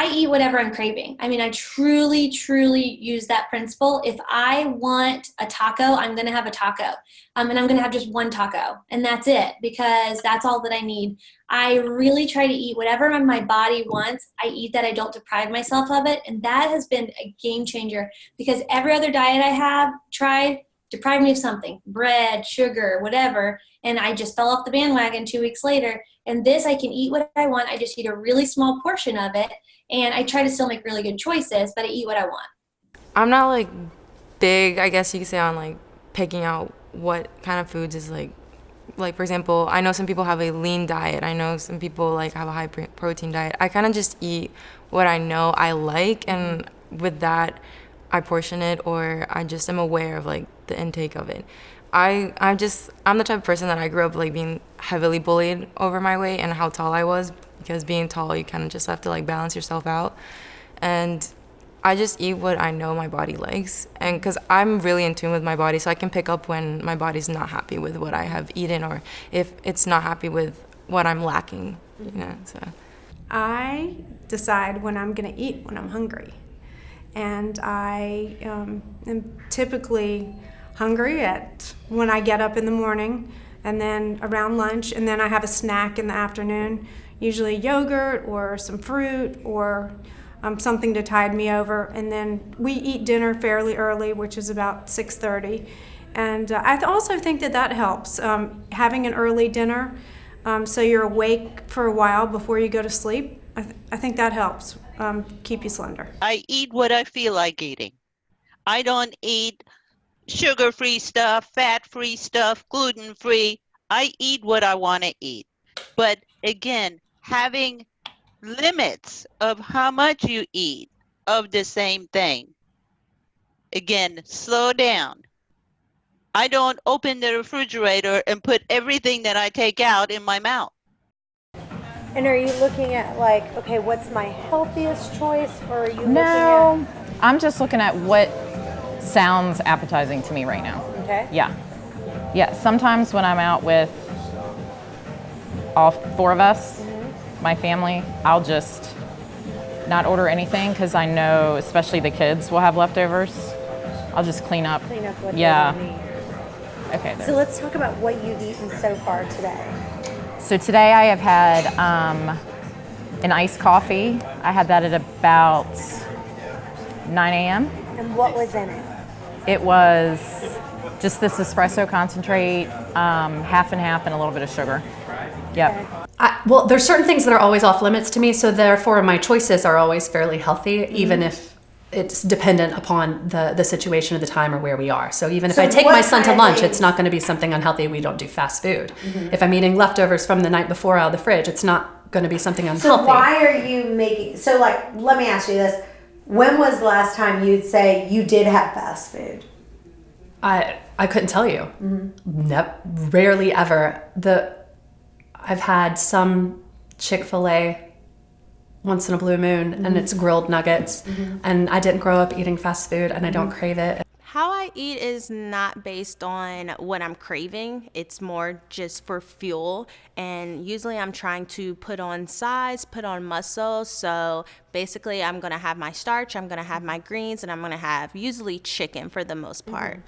I eat whatever I'm craving. I mean, I truly, truly use that principle. If I want a taco, I'm going to have a taco. And I'm going to have just one taco, and that's it, because that's all that I need. I really try to eat whatever my body wants. I eat that. I don't deprive myself of it. And that has been a game changer, because every other diet I have tried deprived me of something, bread, sugar, whatever. And I just fell off the bandwagon 2 weeks later. And this, I can eat what I want. I just eat a really small portion of it. And I try to still make really good choices, but I eat what I want. I'm not like big, I guess you could say, on like picking out what kind of foods is like for example, I know some people have a lean diet. I know some people like have a high protein diet. I kind of just eat what I know I like, and with that, I portion it, or I just am aware of like the intake of it. I'm the type of person that I grew up like being heavily bullied over my weight and how tall I was, because being tall, you kind of just have to like balance yourself out. And I just eat what I know my body likes, and because I'm really in tune with my body, so I can pick up when my body's not happy with what I have eaten, or if it's not happy with what I'm lacking, you know. So I decide when I'm going to eat when I'm hungry, and I am typically hungry at when I get up in the morning, and then around lunch, and then I have a snack in the afternoon, usually yogurt or some fruit or something to tide me over, and then we eat dinner fairly early, which is about 6:30. And I also think that helps, having an early dinner, so you're awake for a while before you go to sleep. I think that helps keep you slender. I eat what I feel like eating. I don't eat sugar-free stuff, fat-free stuff, gluten-free. I eat what I want to eat. But again, having limits of how much you eat of the same thing. Again, slow down. I don't open the refrigerator and put everything that I take out in my mouth. And are you looking at like, okay, what's my healthiest choice, or are you No, I'm just looking at what sounds appetizing to me right now. Okay. Yeah, sometimes when I'm out with all four of us, my family, I'll just not order anything, because I know especially the kids will have leftovers. I'll just clean up. What Yeah. they need. Okay. So let's talk about what you've eaten so far today. So today I have had an iced coffee. I had that at about 9 a.m. And what was in it? It was just this espresso concentrate, half and half, and a little bit of sugar. Yep. Okay. Well, there's certain things that are always off limits to me, so therefore my choices are always fairly healthy, even if it's dependent upon the situation of the time or where we are. So even if I take my son to lunch, it's not going to be something unhealthy. We don't do fast food. If I'm eating leftovers from the night before out of the fridge, it's not going to be something unhealthy. So why are you making, so like, let me ask you this. When was the last time you'd say you did have fast food? I couldn't tell you. Rarely ever. I've had some Chick-fil-A once in a blue moon, and it's grilled nuggets, and I didn't grow up eating fast food, and I don't crave it. How I eat is not based on what I'm craving. It's more just for fuel. And usually I'm trying to put on size, put on muscle. So basically I'm going to have my starch, I'm going to have my greens, and I'm going to have usually chicken for the most part.